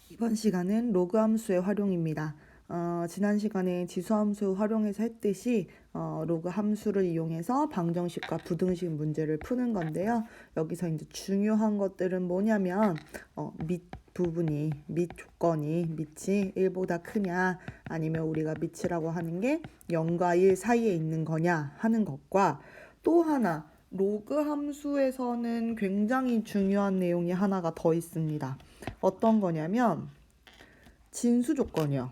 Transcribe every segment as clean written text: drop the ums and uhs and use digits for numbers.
이번 시간은 로그 함수의 활용입니다. 지난 시간에 지수 함수 활용해서 했듯이 로그 함수를 이용해서 방정식과 부등식 문제를 푸는 건데요. 여기서 이제 중요한 것들은 뭐냐면 밑 부분이 밑 조건이 밑이 1보다 크냐 아니면 우리가 밑이라고 하는 게 0과 1 사이에 있는 거냐 하는 것과 또 하나 로그 함수에서는 굉장히 중요한 내용이 하나가 더 있습니다. 어떤 거냐면 진수 조건이요.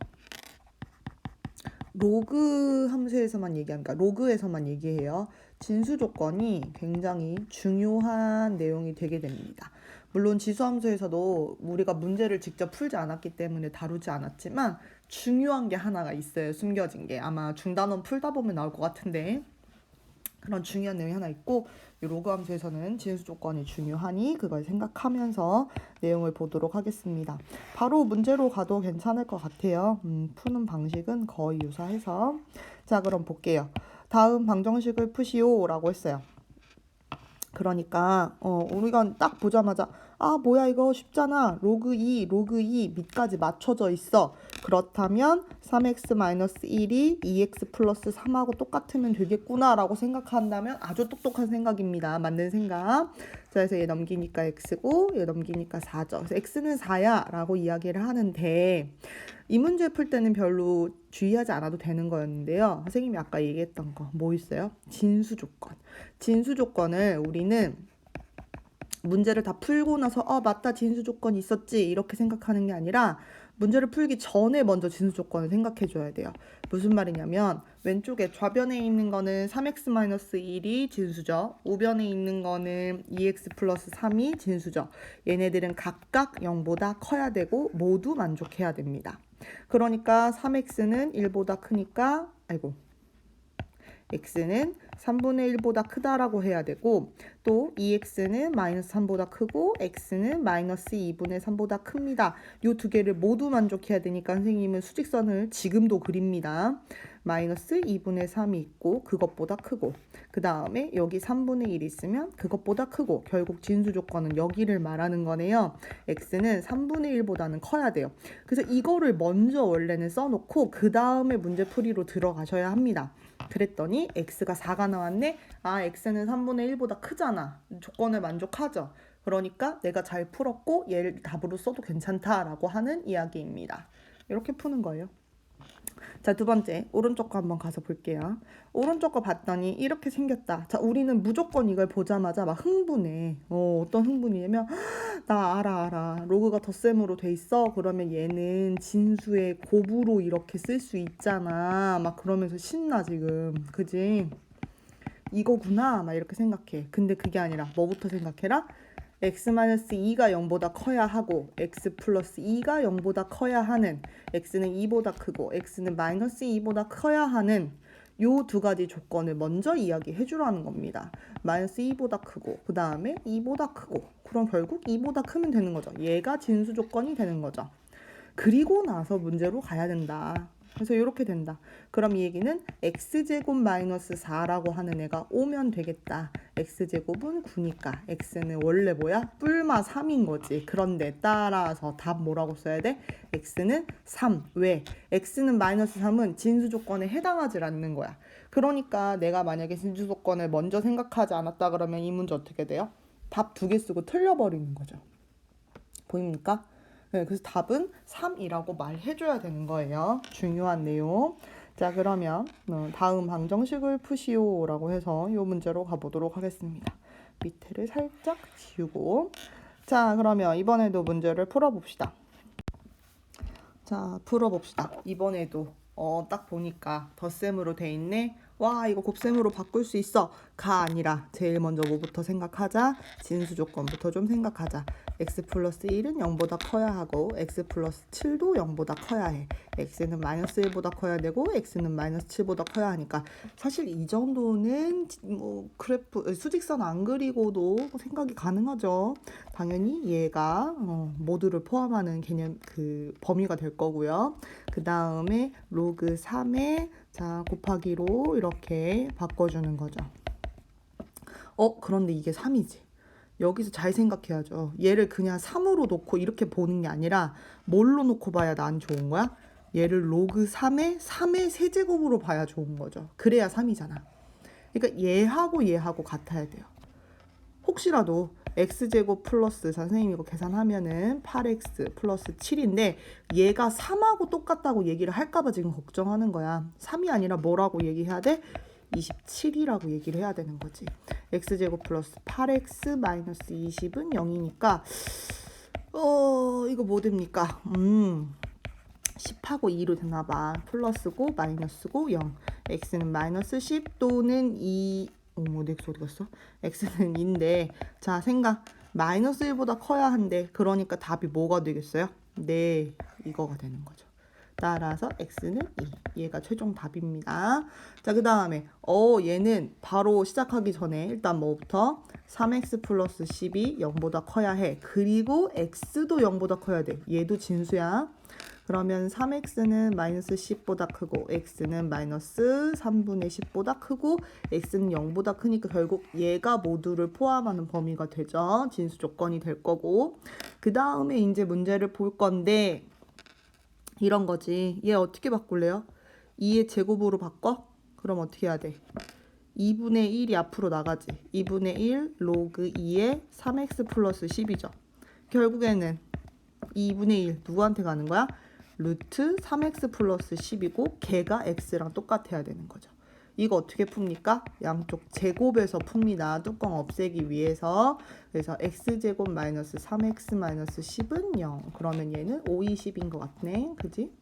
로그 함수에서만 얘기하니까 로그에서만 얘기해요. 진수 조건이 굉장히 중요한 내용이 되게 됩니다. 물론 지수 함수에서도 우리가 문제를 직접 풀지 않았기 때문에 다루지 않았지만 중요한 게 하나가 있어요. 숨겨진 게 아마 중단원 풀다 보면 나올 것 같은데 그런 중요한 내용이 하나 있고 이 로그 함수에서는 진수 조건이 중요하니 그걸 생각하면서 내용을 보도록 하겠습니다. 바로 문제로 가도 괜찮을 것 같아요. 푸는 방식은 거의 유사해서 자 그럼 볼게요. 다음 방정식을 푸시오 라고 했어요. 그러니까 우리가 딱 보자마자 아 뭐야 이거 쉽잖아. 로그 2 밑까지 맞춰져 있어. 그렇다면 3x-1이 2x 플러스 3하고 똑같으면 되겠구나 라고 생각한다면 아주 똑똑한 생각입니다. 맞는 생각. 자, 그래서 얘 넘기니까 x고 얘 넘기니까 4죠. 그래서 x는 4야 라고 이야기를 하는데 이 문제 풀 때는 별로 주의하지 않아도 되는 거였는데요. 선생님이 아까 얘기했던 거 뭐 있어요? 진수 조건. 진수 조건을 우리는 문제를 다 풀고 나서 맞다 진수 조건이 있었지 이렇게 생각하는 게 아니라 문제를 풀기 전에 먼저 진수 조건을 생각해 줘야 돼요. 무슨 말이냐면 왼쪽에 좌변에 있는 거는 3x-1이 진수죠. 우변에 있는 거는 2x 플러스 3이 진수죠. 얘네들은 각각 0보다 커야 되고 모두 만족해야 됩니다. 그러니까 3x는 1보다 크니까 x는 3분의 1보다 크다라고 해야 되고 또 2x는 마이너스 3보다 크고 x는 마이너스 2분의 3보다 큽니다. 이 두 개를 모두 만족해야 되니까 선생님은 수직선을 지금도 그립니다. 마이너스 2분의 3이 있고 그것보다 크고 그 다음에 여기 3분의 1이 있으면 그것보다 크고 결국 진수 조건은 여기를 말하는 거네요. x는 3분의 1보다는 커야 돼요. 그래서 이거를 먼저 원래는 써놓고 그 다음에 문제풀이로 들어가셔야 합니다. 그랬더니 x가 4가 나왔네. x는 3분의 1보다 크잖아. 조건을 만족하죠. 그러니까 내가 잘 풀었고 얘를 답으로 써도 괜찮다라고 하는 이야기입니다. 이렇게 푸는 거예요. 자, 두 번째 오른쪽 거 한번 가서 볼게요. 오른쪽 거 봤더니 이렇게 생겼다. 자, 우리는 무조건 이걸 보자마자 막 흥분해. 어떤 흥분이냐면 나 알아. 로그가 덧셈으로 돼 있어. 그러면 얘는 진수의 곱으로 이렇게 쓸 수 있잖아. 막 그러면서 신나 지금. 그지? 이거구나. 막 이렇게 생각해. 근데 그게 아니라 뭐부터 생각해라? x-2가 0보다 커야 하고 x 플러스 2가 0보다 커야 하는 x는 2보다 크고 x는 마이너스 2보다 커야 하는 요 두 가지 조건을 먼저 이야기해 주라는 겁니다. 마이너스 2보다 크고 그 다음에 2보다 크고 그럼 결국 2보다 크면 되는 거죠. 얘가 진수 조건이 되는 거죠. 그리고 나서 문제로 가야 된다. 그래서 이렇게 된다. 그럼 이 얘기는 x제곱 마이너스 4라고 하는 애가 오면 되겠다. x제곱은 9니까 x는 원래 뭐야? 뿔마 3인 거지. 그런데 따라서 답 뭐라고 써야 돼? x는 3. 왜? x는 마이너스 3은 진수 조건에 해당하지 않는 거야. 그러니까 내가 만약에 진수 조건을 먼저 생각하지 않았다 그러면 이 문제 어떻게 돼요? 답 두 개 쓰고 틀려버리는 거죠. 보입니까? 네, 그래서 답은 3이라고 말해줘야 되는 거예요. 중요한 내용. 자, 그러면 다음 방정식을 푸시오라고 해서 이 문제로 가보도록 하겠습니다. 밑에를 살짝 지우고 자, 그러면 이번에도 문제를 풀어봅시다. 자, 풀어봅시다. 이번에도 딱 보니까 덧셈으로 돼 있네. 와, 이거 곱셈으로 바꿀 수 있어. 가 아니라 제일 먼저 뭐부터 생각하자? 진수 조건부터 좀 생각하자. x 플러스 1은 0보다 커야 하고 x 플러스 7도 0보다 커야 해. x는 마이너스 1보다 커야 되고 x는 마이너스 7보다 커야 하니까 사실 이 정도는 뭐 그래프 수직선 안 그리고도 생각이 가능하죠. 당연히 얘가 모두를 포함하는 개념 그 범위가 될 거고요. 그 다음에 로그 3에 자 곱하기로 이렇게 바꿔주는 거죠. 그런데 이게 3이지. 여기서 잘 생각해야죠. 얘를 그냥 3으로 놓고 이렇게 보는 게 아니라 뭘로 놓고 봐야 난 좋은 거야? 얘를 로그 3의 세제곱으로 봐야 좋은 거죠. 그래야 3이잖아. 그러니까 얘하고 같아야 돼요. 혹시라도 x제곱 플러스 선생님 이거 계산하면은 8x 플러스 7인데 얘가 3하고 똑같다고 얘기를 할까봐 지금 걱정하는 거야. 3이 아니라 뭐라고 얘기해야 돼? 27이라고 얘기를 해야 되는 거지. x제곱 플러스 8x 마이너스 20은 0이니까 이거 뭐 됩니까? 10하고 2로 되나봐. 플러스고 마이너스고 0. x는 마이너스 10 또는 2. 어머, x 어디 갔어? x는 2인데 자 생각 마이너스 1보다 커야 한대. 그러니까 답이 뭐가 되겠어요? 네, 이거가 되는 거죠. 따라서 x는 2. 얘가 최종 답입니다. 자, 그 다음에 얘는 바로 시작하기 전에 일단 뭐부터 3x 플러스 10이 0보다 커야 해. 그리고 x도 0보다 커야 돼. 얘도 진수야. 그러면 3x는 마이너스 10보다 크고 x는 마이너스 3분의 10보다 크고 x는 0보다 크니까 결국 얘가 모두를 포함하는 범위가 되죠. 진수 조건이 될 거고 그 다음에 이제 문제를 볼 건데 이런 거지. 얘 어떻게 바꿀래요? 2의 제곱으로 바꿔? 그럼 어떻게 해야 돼? 2분의 1이 앞으로 나가지. 2분의 1 로그 2의 3x 플러스 10이죠. 결국에는 2분의 1 누구한테 가는 거야? 루트 3x 플러스 10이고 걔가 x랑 똑같아야 되는 거죠. 이거 어떻게 풉니까? 양쪽 제곱에서 풉니다. 뚜껑 없애기 위해서. 그래서 x제곱 마이너스 3x 마이너스 10은 0. 그러면 얘는 5, 20인 것 같네. 그지?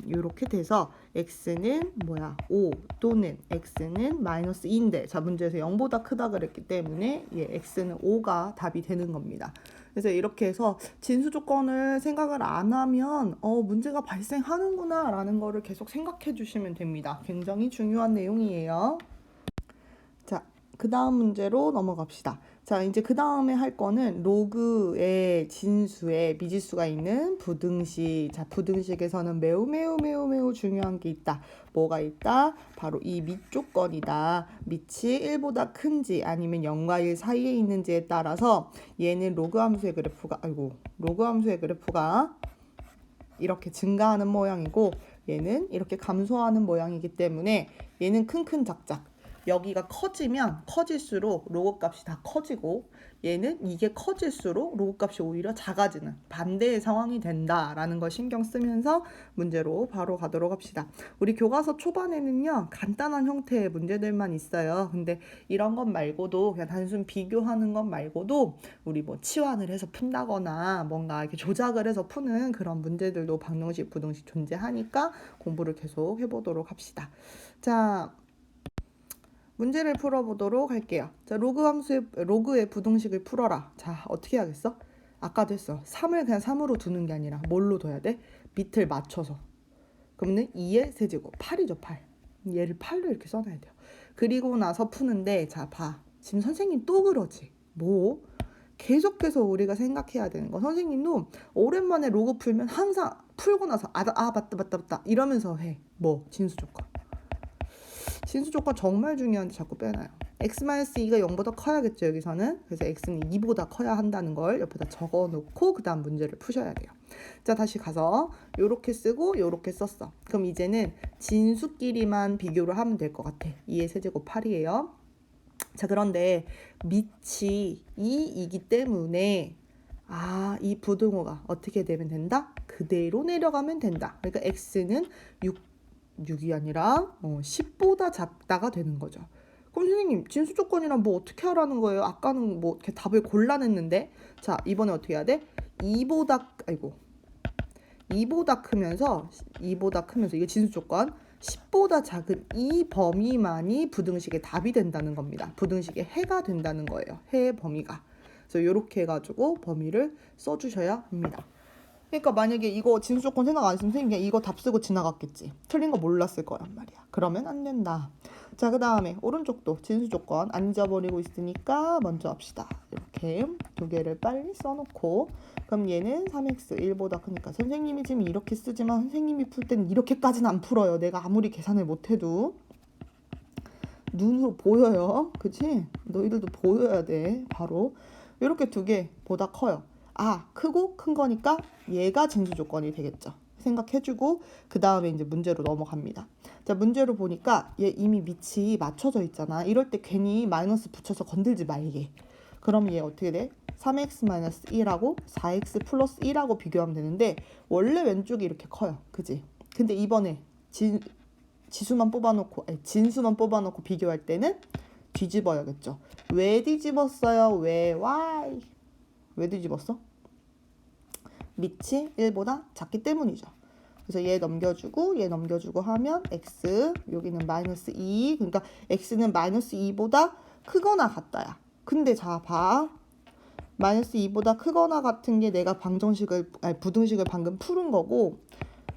이렇게 돼서 x는 뭐야? 5 또는 x는 마이너스 2인데 자 문제에서 0보다 크다 그랬기 때문에 x는 5가 답이 되는 겁니다. 그래서 이렇게 해서 진수 조건을 생각을 안 하면 문제가 발생하는구나 라는 거를 계속 생각해 주시면 됩니다. 굉장히 중요한 내용이에요. 자, 그 다음 문제로 넘어갑시다. 자, 이제 그 다음에 할 거는 로그의 진수에 미지수가 있는 부등식. 자, 부등식에서는 매우 중요한 게 있다. 뭐가 있다? 바로 이 밑 조건이다. 밑이 1보다 큰지 아니면 0과 1 사이에 있는지에 따라서 얘는 로그 함수의 그래프가 이렇게 증가하는 모양이고 얘는 이렇게 감소하는 모양이기 때문에 얘는 큰 작작. 여기가 커지면 커질수록 로그 값이 다 커지고 얘는 이게 커질수록 로그 값이 오히려 작아지는 반대의 상황이 된다라는 걸 신경 쓰면서 문제로 바로 가도록 합시다. 우리 교과서 초반에는요 간단한 형태의 문제들만 있어요. 근데 이런 것 말고도 그냥 단순 비교하는 것 말고도 우리 뭐 치환을 해서 푼다거나 뭔가 이렇게 조작을 해서 푸는 그런 문제들도 방정식, 부등식 존재하니까 공부를 계속 해보도록 합시다. 자, 문제를 풀어보도록 할게요. 자, 로그의 부등식을 풀어라. 자, 어떻게 하겠어? 아까도 했어. 3을 그냥 3으로 두는 게 아니라 뭘로 둬야 돼? 밑을 맞춰서. 그러면 2의 세제곱, 8이죠, 8. 얘를 8로 이렇게 써놔야 돼요. 그리고 나서 푸는데, 자, 봐. 지금 선생님 또 그러지. 뭐? 계속해서 우리가 생각해야 되는 거. 선생님도 오랜만에 로그 풀면 항상 풀고 나서 맞다 이러면서 해. 뭐? 진수 조건. 진수 조건 정말 중요한데 자꾸 빼놔요. x-2가 0보다 커야겠죠 여기서는. 그래서 x는 2보다 커야 한다는 걸 옆에다 적어놓고 그 다음 문제를 푸셔야 돼요. 자, 다시 가서 요렇게 쓰고 요렇게 썼어. 그럼 이제는 진수끼리만 비교를 하면 될 것 같아. 2의 세제곱 8이에요. 자, 그런데 밑이 2이기 때문에 이 부등호가 어떻게 되면 된다? 그대로 내려가면 된다. 그러니까 x는 6이 아니라 10보다 작다가 되는 거죠. 그럼 선생님 진수 조건이랑 뭐 어떻게 하라는 거예요? 아까는 뭐 이렇게 답을 골라냈는데 자 이번에 어떻게 해야 돼? 2보다 크면서 이게 진수 조건 10보다 작은 이 범위만이 부등식의 답이 된다는 겁니다. 부등식의 해가 된다는 거예요. 해의 범위가. 그래서 이렇게 해가지고 범위를 써주셔야 합니다. 그러니까 만약에 이거 진수 조건 생각 안 했으면 선생님 그냥 이거 답 쓰고 지나갔겠지. 틀린 거 몰랐을 거란 말이야. 그러면 안 된다. 자, 그 다음에 오른쪽도 진수 조건 안 잊어버리고 있으니까 먼저 합시다. 이렇게 두 개를 빨리 써놓고 그럼 얘는 3x 1보다 크니까 선생님이 지금 이렇게 쓰지만 선생님이 풀 때는 이렇게까지는 안 풀어요. 내가 아무리 계산을 못해도 눈으로 보여요. 그치? 너희들도 보여야 돼. 바로 이렇게 두 개보다 커요. 아, 크고 큰 거니까 얘가 진수 조건이 되겠죠. 생각해주고 그 다음에 이제 문제로 넘어갑니다. 자, 문제로 보니까 얘 이미 밑이 맞춰져 있잖아. 이럴 때 괜히 마이너스 붙여서 건들지 말게. 그럼 얘 어떻게 돼? 3x-1하고 4x 플러스 1하고 비교하면 되는데 원래 왼쪽이 이렇게 커요. 그지? 근데 이번에 지수만 뽑아놓고 진수만 뽑아놓고 비교할 때는 뒤집어야겠죠. 왜 뒤집었어요? 왜 뒤집었어? 밑이 1보다 작기 때문이죠. 그래서 얘 넘겨주고 하면 x, 여기는 마이너스 2, 그러니까 x는 마이너스 2보다 크거나 같다야. 근데 자, 봐. 마이너스 2보다 크거나 같은 게 내가 부등식을 방금 푸른 거고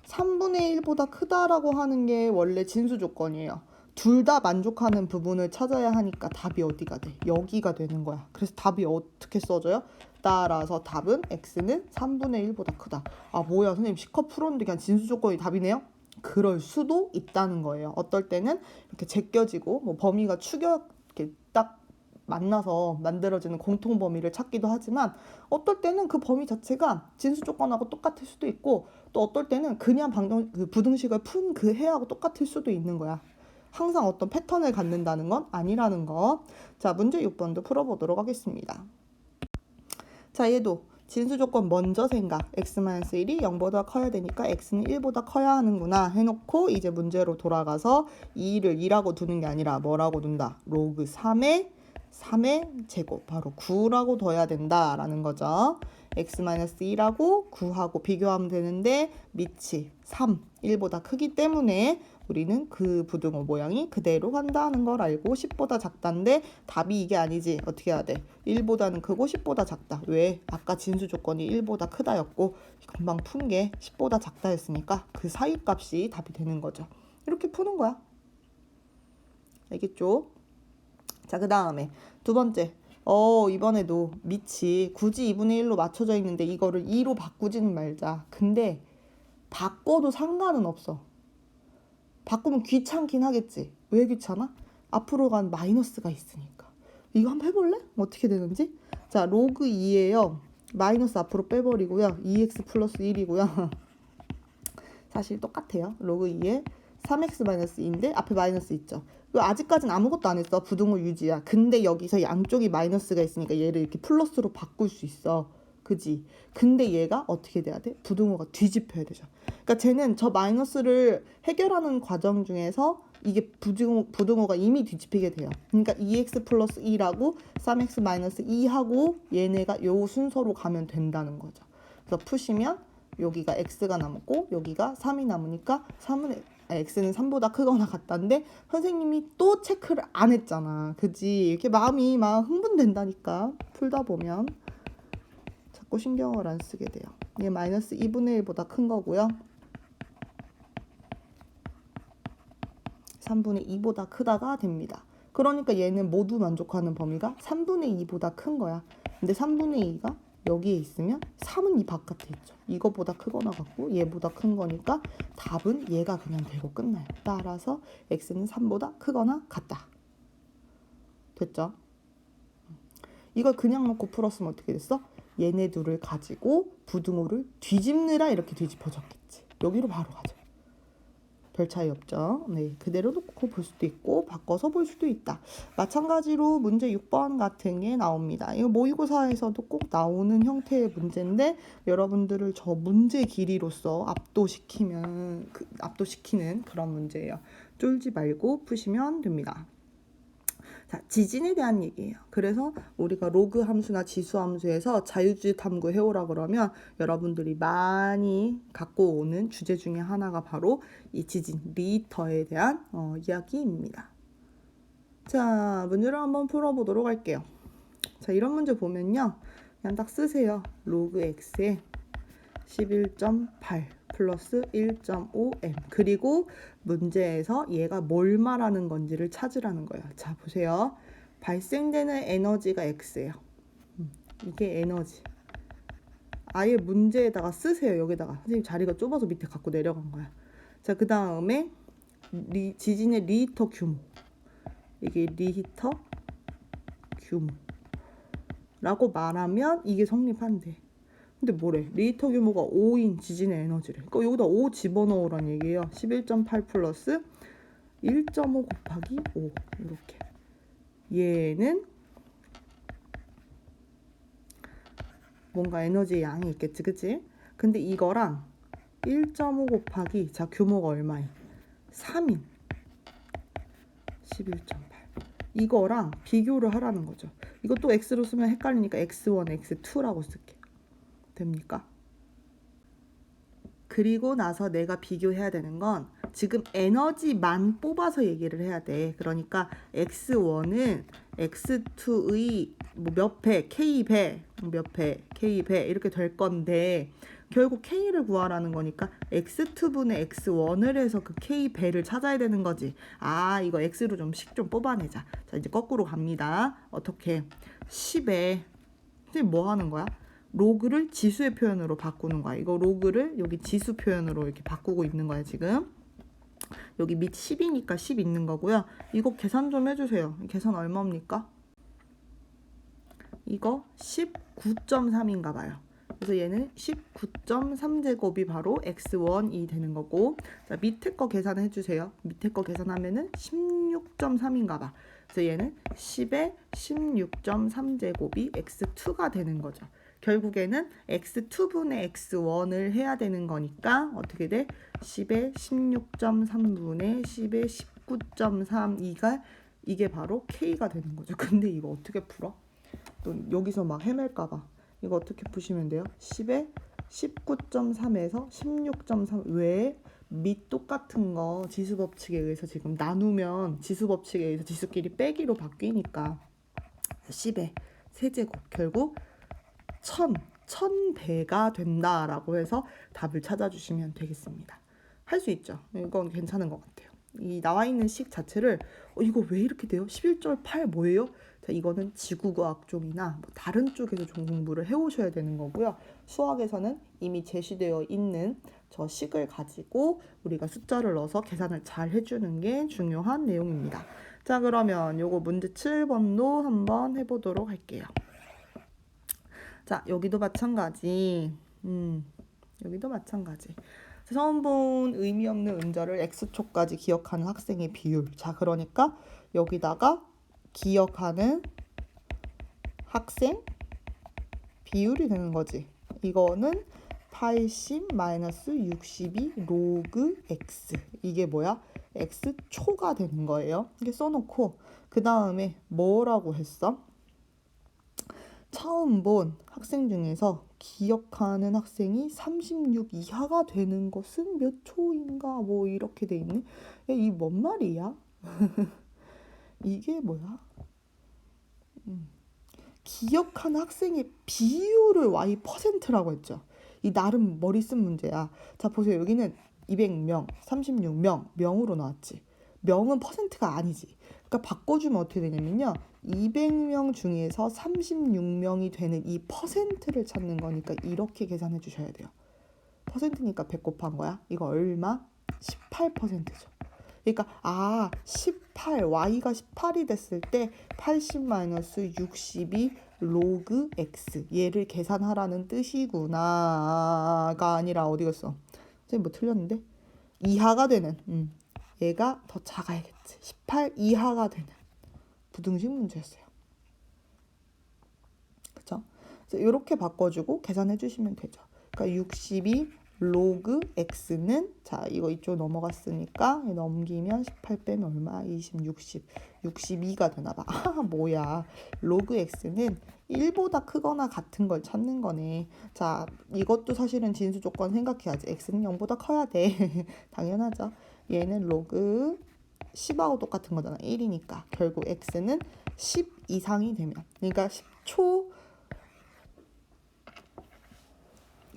3분의 1보다 크다라고 하는 게 원래 진수 조건이에요. 둘 다 만족하는 부분을 찾아야 하니까 답이 어디가 돼? 여기가 되는 거야. 그래서 답이 어떻게 써져요? 따라서 답은 x는 3분의 1보다 크다. 아, 뭐야 선생님 C컵 풀었는데 그냥 진수 조건이 답이네요? 그럴 수도 있다는 거예요. 어떨 때는 이렇게 제껴지고 뭐 범위가 이렇게 딱 만나서 만들어지는 공통 범위를 찾기도 하지만 어떨 때는 그 범위 자체가 진수 조건하고 똑같을 수도 있고 또 어떨 때는 그냥 부등식을 푼 그 해하고 똑같을 수도 있는 거야. 항상 어떤 패턴을 갖는다는 건 아니라는 거. 자, 문제 6번도 풀어보도록 하겠습니다. 자, 얘도 진수 조건 먼저 생각. x-1이 0보다 커야 되니까 x는 1보다 커야 하는구나 해놓고 이제 문제로 돌아가서 2를 2라고 두는 게 아니라 뭐라고 둔다? 로그 3의 제곱, 바로 9라고 둬야 된다라는 거죠. x-1하고 9하고 비교하면 되는데 밑이 3, 1보다 크기 때문에 우리는 그 부등호 모양이 그대로 간다는 걸 알고 10보다 작다인데 답이 이게 아니지. 어떻게 해야 돼? 1보다는 크고 10보다 작다. 왜? 아까 진수 조건이 1보다 크다였고 금방 푼 게 10보다 작다였으니까 그 사이 값이 답이 되는 거죠. 이렇게 푸는 거야. 알겠죠? 자, 그 다음에 두 번째. 이번에도 밑이 굳이 2분의 1로 맞춰져 있는데 이거를 2로 바꾸지는 말자. 근데 바꿔도 상관은 없어. 바꾸면 귀찮긴 하겠지. 왜 귀찮아? 앞으로 간 마이너스가 있으니까. 이거 한번 해볼래? 어떻게 되는지? 자, 로그 2예요. 마이너스 앞으로 빼버리고요. 2x 플러스 1이고요. 사실 똑같아요. 로그 2에 3x-2인데 앞에 마이너스 있죠. 아직까지는 아무것도 안 했어. 부등호 유지야. 근데 여기서 양쪽이 마이너스가 있으니까 얘를 이렇게 플러스로 바꿀 수 있어. 그지? 근데 얘가 어떻게 돼야 돼? 부등호가 뒤집혀야 되죠. 그러니까 쟤는 저 마이너스를 해결하는 과정 중에서 이게 부등호가 이미 뒤집히게 돼요. 그러니까 2x 플러스 2라고 3x 마이너스 2하고 얘네가 요 순서로 가면 된다는 거죠. 그래서 푸시면 여기가 x가 남고 여기가 3이 남으니까 x는 3보다 크거나 같다는데 선생님이 또 체크를 안 했잖아. 그지? 이렇게 마음이 막 흥분된다니까. 풀다 보면 자꾸 신경을 안 쓰게 돼요. 얘 마이너스 2분의 1보다 큰 거고요. 3분의 2보다 크다가 됩니다. 그러니까 얘는 모두 만족하는 범위가 3분의 2보다 큰 거야. 근데 3분의 2가 여기에 있으면 3은 이 바깥에 있죠. 이거보다 크거나 같고 얘보다 큰 거니까 답은 얘가 그냥 되고 끝나요. 따라서 x는 3보다 크거나 같다. 됐죠? 이걸 그냥 놓고 풀었으면 어떻게 됐어? 얘네 둘을 가지고 부등호를 뒤집느라 이렇게 뒤집혀졌겠지. 여기로 바로 가죠. 별 차이 없죠. 네, 그대로 놓고 볼 수도 있고 바꿔서 볼 수도 있다. 마찬가지로 문제 6번 같은 게 나옵니다. 이거 모의고사에서도 꼭 나오는 형태의 문제인데 여러분들을 저 문제 길이로서 압도시키는 그런 문제예요. 쫄지 말고 푸시면 됩니다. 자, 지진에 대한 얘기예요. 그래서 우리가 로그 함수나 지수 함수에서 자유주의 탐구 해오라 그러면 여러분들이 많이 갖고 오는 주제 중에 하나가 바로 이 지진, 리터에 대한 이야기입니다. 자, 문제를 한번 풀어보도록 할게요. 자, 이런 문제 보면요. 그냥 딱 쓰세요. 로그 x에 11.8 플러스 1.5m 그리고 문제에서 얘가 뭘 말하는 건지를 찾으라는 거예요. 자, 보세요. 발생되는 에너지가 x예요. 이게 에너지. 아예 문제에다가 쓰세요. 여기다가. 선생님 자리가 좁아서 밑에 갖고 내려간 거야. 자, 그 다음에 지진의 리터 규모. 이게 리히터 규모라고 말하면 이게 성립한대. 근데 뭐래? 리히터 규모가 5인 지진의 에너지래. 그러니까 여기다 5 집어넣으란 얘기예요. 11.8 플러스 1.5 곱하기 5 이렇게. 얘는 뭔가 에너지의 양이 있겠지, 그치? 근데 이거랑 1.5 곱하기 자 규모가 얼마야? 3인 11.8 이거랑 비교를 하라는 거죠. 이것도 x로 쓰면 헷갈리니까 x1, x2라고 쓸게. 됩니까? 그리고 나서 내가 비교해야 되는 건 지금 에너지만 뽑아서 얘기를 해야 돼. 그러니까 x1은 x2의 뭐 몇 배, k배, 몇 배, k배 이렇게 될 건데 결국 k를 구하라는 거니까 x2분의 x1을 해서 그 k배를 찾아야 되는 거지. 아, 이거 x로 좀 식 좀 뽑아내자. 자, 이제 거꾸로 갑니다. 어떻게? 10에 선생님 뭐 하는 거야? 로그를 지수의 표현으로 바꾸는 거야. 이거 로그를 여기 지수 표현으로 이렇게 바꾸고 있는 거야, 지금. 여기 밑 10이니까 10 있는 거고요. 이거 계산 좀 해주세요. 계산 얼마입니까? 이거 19.3인가 봐요. 그래서 얘는 19.3제곱이 바로 x1이 되는 거고, 자, 밑에 거 계산해 주세요. 밑에 거 계산하면은 16.3인가 봐. 그래서 얘는 10에 16.3제곱이 x2가 되는 거죠. 결국에는 x2분의 x1을 해야 되는 거니까 어떻게 돼? 10에 16.3분의 10에 19.3이가 이게 바로 k가 되는 거죠. 근데 이거 어떻게 풀어? 또 여기서 막 헤맬까봐 이거 어떻게 푸시면 돼요? 10에 19.3에서 16.3 왜? 밑 똑같은 거 지수법칙에 의해서 지금 나누면 지수법칙에 의해서 지수끼리 빼기로 바뀌니까 10의 세제곱 결국 1000배가 된다라고 해서 답을 찾아주시면 되겠습니다. 할 수 있죠. 이건 괜찮은 것 같아요. 이 나와 있는 식 자체를 이거 왜 이렇게 돼요? 11.8 뭐예요? 자, 이거는 지구과학 쪽이나 뭐 다른 쪽에서 좀 공부를 해오셔야 되는 거고요. 수학에서는 이미 제시되어 있는 저 식을 가지고 우리가 숫자를 넣어서 계산을 잘 해주는 게 중요한 내용입니다. 자, 그러면 요거 문제 7번도 한번 해보도록 할게요. 자, 여기도 마찬가지. 여기도 마찬가지. 처음 본 의미 없는 음절을 x초까지 기억하는 학생의 비율. 자, 그러니까 여기다가 기억하는 학생 비율이 되는 거지. 이거는 80-62 로그 x. 이게 뭐야? x초가 되는 거예요. 이게 써놓고 그 다음에 뭐라고 했어? 처음 본 학생 중에서 기억하는 학생이 36 이하가 되는 것은 몇 초인가? 뭐 이렇게 돼 있네. 야, 이 뭔 말이야? 이게 뭐야? 기억하는 학생의 비율을 y%라고 했죠. 이 나름 머리 쓴 문제야. 자, 보세요. 여기는 200명, 36명, 명으로 나왔지. 명은 퍼센트가 아니지. 그러니까 바꿔주면 어떻게 되냐면요. 200명 중에서 36명이 되는 이 퍼센트를 찾는 거니까 이렇게 계산해 주셔야 돼요. 퍼센트니까 100 곱한 거야. 이거 얼마? 18%죠. 그러니까 18, y가 18이 됐을 때 80-62 로그 x 얘를 계산하라는 뜻이구나가 아니라 어디 갔어? 선생님 뭐 틀렸는데? 이하가 되는 얘가 더 작아야겠지. 18 이하가 되는 부등식 문제였어요. 그쵸? 그래서 이렇게 바꿔주고 계산해 주시면 되죠. 그러니까 62 로그 x는 자 이거 이쪽 넘어갔으니까 넘기면 18 빼면 얼마? 20, 60, 62가 되나봐. 뭐야. 로그 x는 1보다 크거나 같은 걸 찾는 거네. 자, 이것도 사실은 진수 조건 생각해야지. x는 0보다 커야 돼. 당연하죠. 얘는 로그 10하고 똑같은 거잖아. 1이니까. 결국 x는 10 이상이 되면 그러니까 10초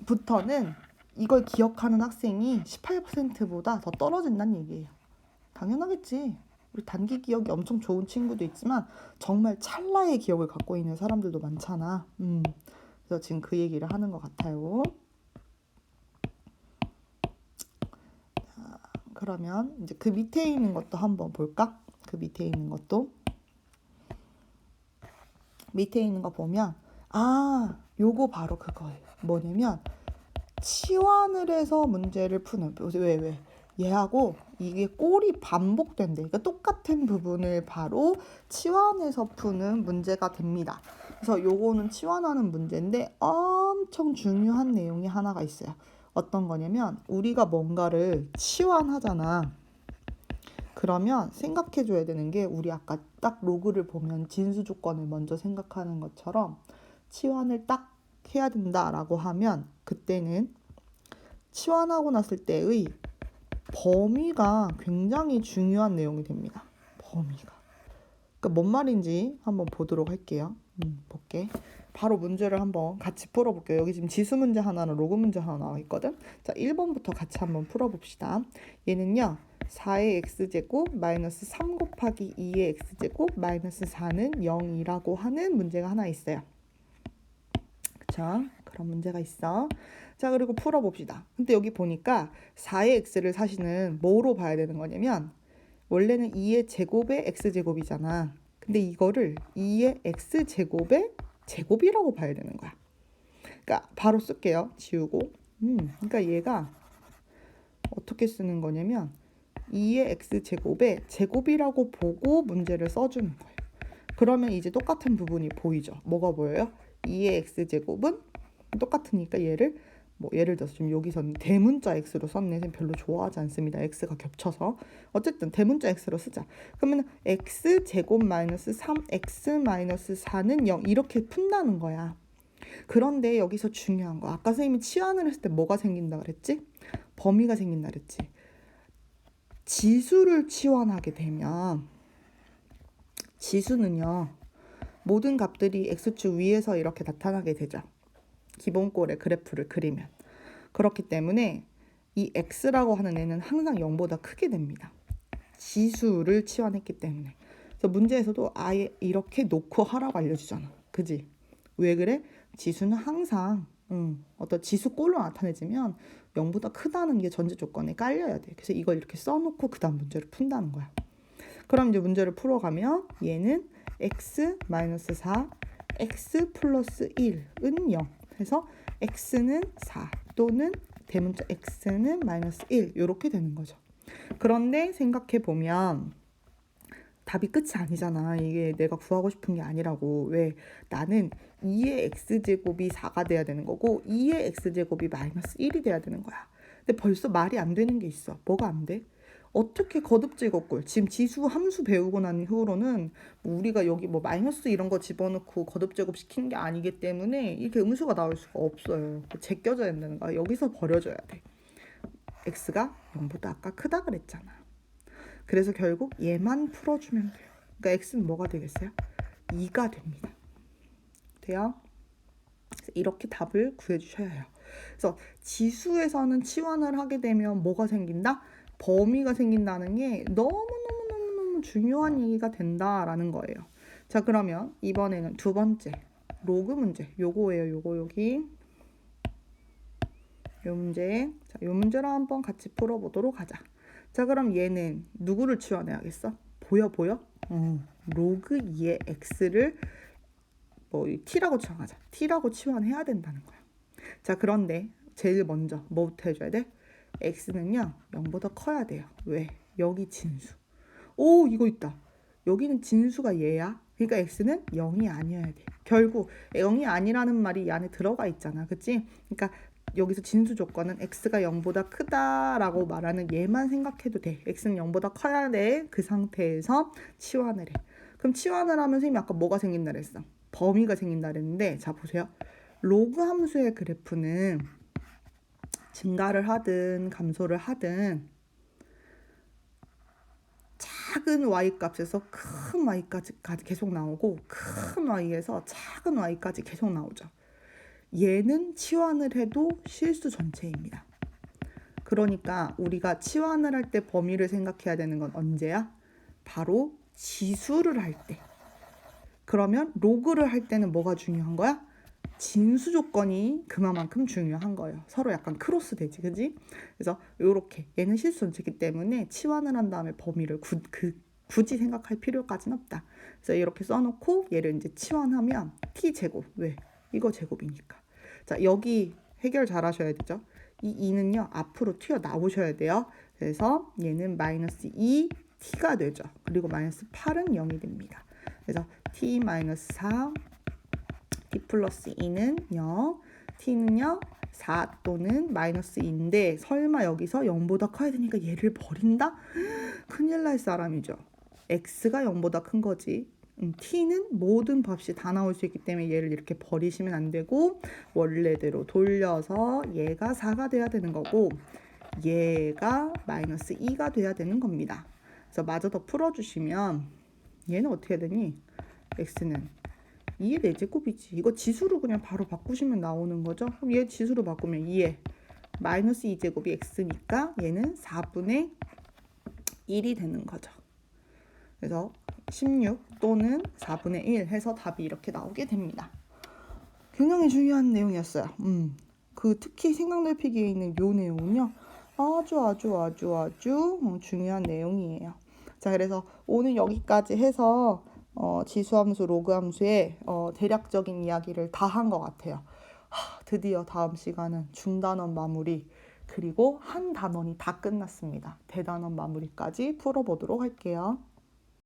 부터는 이걸 기억하는 학생이 18%보다 더 떨어진다는 얘기예요. 당연하겠지. 우리 단기 기억이 엄청 좋은 친구도 있지만 정말 찰나의 기억을 갖고 있는 사람들도 많잖아. 그래서 지금 그 얘기를 하는 것 같아요. 자, 그러면 이제 그 밑에 있는 것도 한번 볼까? 그 밑에 있는 것도. 밑에 있는 거 보면 요거 바로 그거예요. 뭐냐면 치환을 해서 문제를 푸는. 왜? 얘하고 이게 꼴이 반복된대. 그러니까 똑같은 부분을 바로 치환해서 푸는 문제가 됩니다. 그래서 요거는 치환하는 문제인데 엄청 중요한 내용이 하나가 있어요. 어떤 거냐면 우리가 뭔가를 치환하잖아. 그러면 생각해 줘야 되는 게 우리 아까 딱 로그를 보면 진수 조건을 먼저 생각하는 것처럼 치환을 딱 해야 된다라고 하면 그때는 치환하고 났을 때의 범위가 굉장히 중요한 내용이 됩니다. 범위가. 그러니까 뭔 말인지 한번 보도록 할게요. 볼게. 바로 문제를 한번 같이 풀어볼게요. 여기 지금 지수 문제 하나랑 로그 문제 하나 나와 있거든. 자, 1번부터 같이 한번 풀어봅시다. 얘는요. 4의 x제곱 마이너스 3 곱하기 2의 x제곱 마이너스 4는 0이라고 하는 문제가 하나 있어요. 그쵸? 그런 문제가 있어. 자, 그리고 풀어봅시다. 근데 여기 보니까 4의 x를 사실은 뭐로 봐야 되는 거냐면 원래는 2의 제곱의 x제곱이잖아. 근데 이거를 2의 x제곱의 제곱이라고 봐야 되는 거야. 그러니까 바로 쓸게요. 지우고. 그러니까 얘가 어떻게 쓰는 거냐면 2의 x제곱의 제곱이라고 보고 문제를 써주는 거예요. 그러면 이제 똑같은 부분이 보이죠. 뭐가 보여요? 2의 x제곱은 똑같으니까 얘를 예를 들어서 지금 여기서는 대문자 x로 썼네. 별로 좋아하지 않습니다. x가 겹쳐서. 어쨌든 대문자 x로 쓰자. 그러면 x제곱 마이너스 3x 마이너스 4는 0 이렇게 푼다는 거야. 그런데 여기서 중요한 거. 아까 선생님이 치환을 했을 때 뭐가 생긴다 그랬지? 범위가 생긴다 그랬지. 지수를 치환하게 되면 지수는요. 모든 값들이 x축 위에서 이렇게 나타나게 되죠. 기본꼴의 그래프를 그리면. 그렇기 때문에 이 x라고 하는 애는 항상 0보다 크게 됩니다. 지수를 치환했기 때문에. 그래서 문제에서도 아예 이렇게 놓고 하라고 알려주잖아. 그지? 왜 그래? 지수는 항상 어떤 지수꼴로 나타내지면 0보다 크다는 게 전제 조건에 깔려야 돼. 그래서 이걸 이렇게 써놓고 그 다음 문제를 푼다는 거야. 그럼 이제 문제를 풀어가면 얘는 x-4, x 플러스 1은 0 해서 x는 4 또는 대문자 x는 마이너스 1 이렇게 되는 거죠. 그런데 생각해보면 답이 끝이 아니잖아. 이게 내가 구하고 싶은 게 아니라고. 왜? 나는 2의 x제곱이 4가 돼야 되는 거고 2의 x제곱이 마이너스 1이 돼야 되는 거야. 근데 벌써 말이 안 되는 게 있어. 뭐가 안 돼? 어떻게 거듭제곱꼴 지금 지수 함수 배우고 난 이후로는 우리가 여기 마이너스 이런 거 집어넣고 거듭제곱 시키는 게 아니기 때문에 이렇게 음수가 나올 수가 없어요. 제껴져야 된다는 거야. 여기서 버려줘야 돼. x가 0보다 아까 크다 그랬잖아. 그래서 결국 얘만 풀어주면 돼요. 그러니까 x는 뭐가 되겠어요? 2가 됩니다. 돼요? 이렇게 답을 구해주셔야 해요. 그래서 지수에서는 치환을 하게 되면 뭐가 생긴다? 범위가 생긴다는 게 너무너무너무너무 중요한 얘기가 된다라는 거예요. 자, 그러면 이번에는 두 번째 로그 문제. 요거예요. 요거 여기. 요 문제. 자, 요 문제를 한번 같이 풀어보도록 하자. 자, 그럼 얘는 누구를 치환해야겠어? 보여? 로그 2의 x를 t라고 치환하자. t라고 치환해야 된다는 거야. 자, 그런데 제일 먼저 뭐부터 해줘야 돼? x는요 0보다 커야 돼요. 왜? 여기 진수. 오, 이거 있다. 여기는 진수가 얘야. 그러니까 x는 0이 아니어야 돼. 결국 0이 아니라는 말이 이 안에 들어가 있잖아. 그치? 그러니까 여기서 진수 조건은 x가 0보다 크다라고 말하는 얘만 생각해도 돼. x는 0보다 커야 돼. 그 상태에서 치환을 해. 그럼 치환을 하면 선생님이 아까 뭐가 생긴다 그랬어? 범위가 생긴다 그랬는데 자, 보세요. 로그 함수의 그래프는 증가를 하든 감소를 하든 작은 y값에서 큰 y까지 계속 나오고 큰 y에서 작은 y까지 계속 나오죠. 얘는 치환을 해도 실수 전체입니다. 그러니까 우리가 치환을 할 때 범위를 생각해야 되는 건 언제야? 바로 지수를 할 때. 그러면 로그를 할 때는 뭐가 중요한 거야? 진수 조건이 그만큼 중요한 거예요. 서로 약간 크로스 되지, 그지? 그래서 요렇게 얘는 실수 전체이기 때문에 치환을 한 다음에 범위를 굳이 생각할 필요까지는 없다. 그래서 이렇게 써놓고 얘를 이제 치환하면 t제곱. 왜? 이거 제곱이니까. 자, 여기 해결 잘 하셔야 되죠. 이 2는요 앞으로 튀어나오셔야 돼요. 그래서 얘는 마이너스 2t가 되죠. 그리고 마이너스 8은 0이 됩니다. 그래서 t 마이너스 4 t 플러스 2는 0, t는요 4 또는 마이너스 2인데 설마 여기서 0보다 커야 되니까 얘를 버린다? 큰일 날 사람이죠. x가 0보다 큰 거지. t는 모든 값이 다 나올 수 있기 때문에 얘를 이렇게 버리시면 안 되고 원래대로 돌려서 얘가 4가 돼야 되는 거고 얘가 마이너스 2가 돼야 되는 겁니다. 그래서 마저 더 풀어주시면 얘는 어떻게 되니? x는 2의 4제곱이지. 이거 지수로 그냥 바로 바꾸시면 나오는 거죠. 그럼 얘 지수로 바꾸면 2에 마이너스 2제곱이 x니까 얘는 4분의 1이 되는 거죠. 그래서 16 또는 4분의 1 해서 답이 이렇게 나오게 됩니다. 굉장히 중요한 내용이었어요. 그 특히 생각 넓히기에 있는 요 내용은요. 아주 중요한 내용이에요. 자, 그래서 오늘 여기까지 해서 지수함수, 로그함수의 대략적인 이야기를 다 한 것 같아요. 드디어 다음 시간은 중단원 마무리 그리고 한 단원이 다 끝났습니다. 대단원 마무리까지 풀어보도록 할게요.